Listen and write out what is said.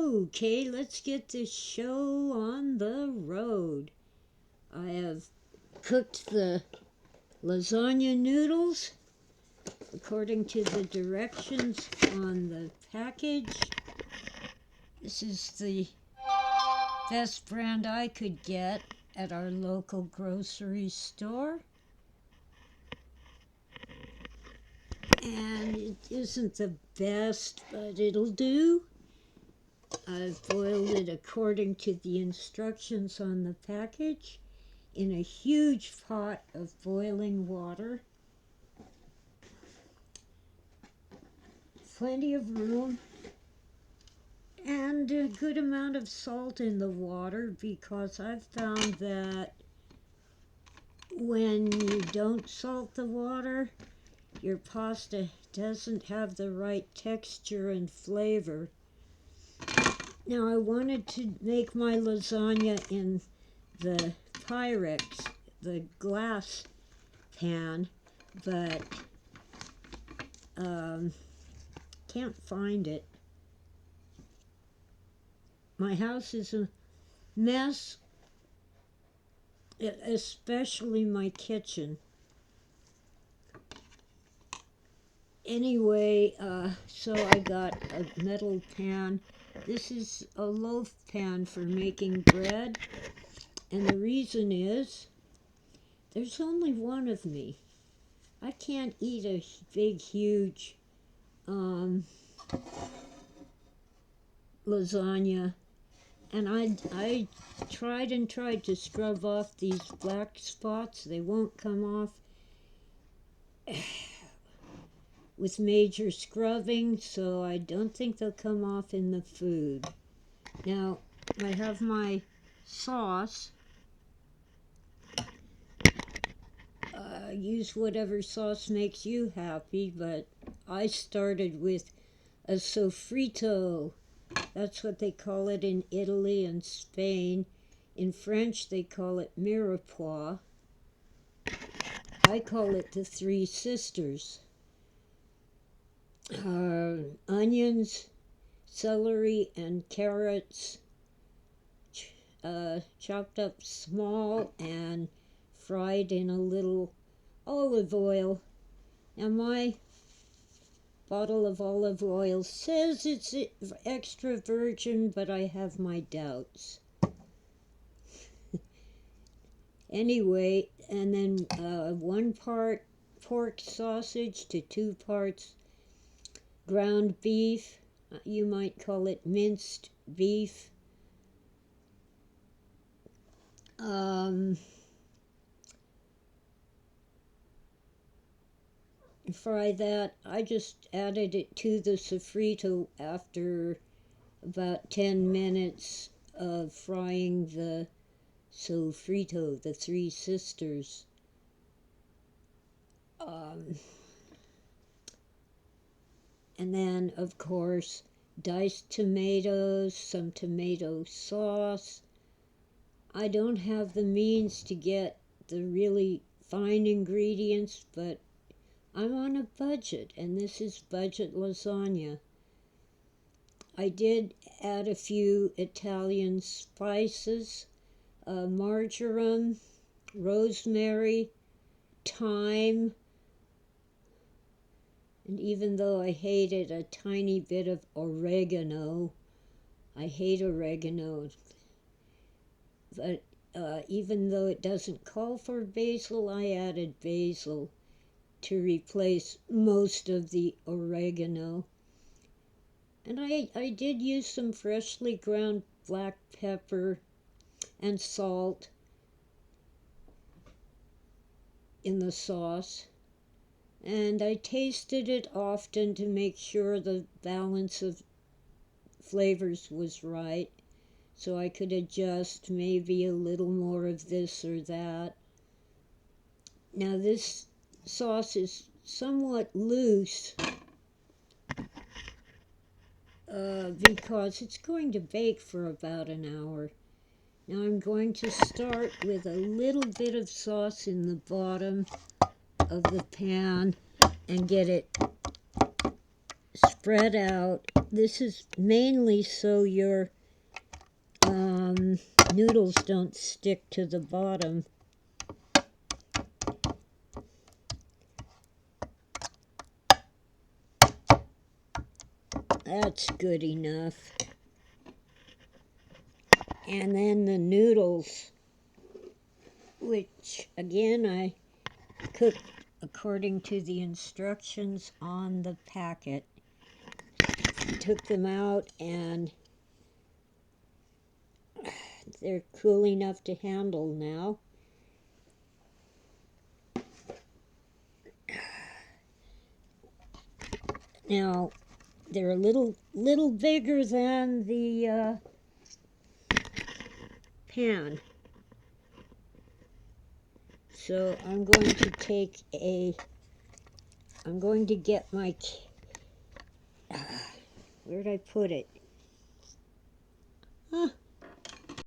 Okay, let's get this show on the road. I have cooked the lasagna noodles according to the directions on the package. This is the best brand I could get at our local grocery store. And it isn't the best, but it'll do. I've boiled it according to the instructions on the package in a huge pot of boiling water. Plenty of room and a good amount of salt in the water, because I've found that when you don't salt the water, your pasta doesn't have the right texture and flavor. Now, I wanted to make my lasagna in the Pyrex, the glass pan, but can't find it. My house is a mess, especially my kitchen. Anyway, so I got a metal pan. This is a loaf pan for making bread, and the reason is there's only one of me. I can't eat a big, huge lasagna, and I tried to scrub off these black spots. They won't come off with major scrubbing, so I don't think they'll come off in the food. Now, I have my sauce. Use whatever sauce makes you happy, but I started with a sofrito. That's what they call it in Italy and Spain. In French, they call it mirepoix. I call it the Three Sisters. Onions, celery, and carrots chopped up small and fried in a little olive oil. Now, my bottle of olive oil says it's extra virgin, but I have my doubts. Anyway, and then 1 part pork sausage to 2 parts ground beef. You might call it minced beef. Fry that. I just added it to the sofrito after about 10 minutes of frying the sofrito, the Three Sisters. And then, of course, diced tomatoes, some tomato sauce. I don't have the means to get the really fine ingredients, but I'm on a budget, and this is budget lasagna. I did add a few Italian spices, marjoram, rosemary, thyme, and even though I hate it, a tiny bit of oregano. I hate oregano. But even though it doesn't call for basil, I added basil to replace most of the oregano. And I did use some freshly ground black pepper and salt in the sauce. And I tasted it often to make sure the balance of flavors was right, so I could adjust maybe a little more of this or that. Now, this sauce is somewhat loose because it's going to bake for about an hour. Now, I'm going to start with a little bit of sauce in the bottom of the pan and get it spread out This is mainly so your noodles don't stick to the bottom. That's good enough. And then the noodles, which again I cooked according to the instructions on the packet. Took them out and they're cool enough to handle now. Now, they're a little bigger than the pan. So I'm going to get my, where did I put it?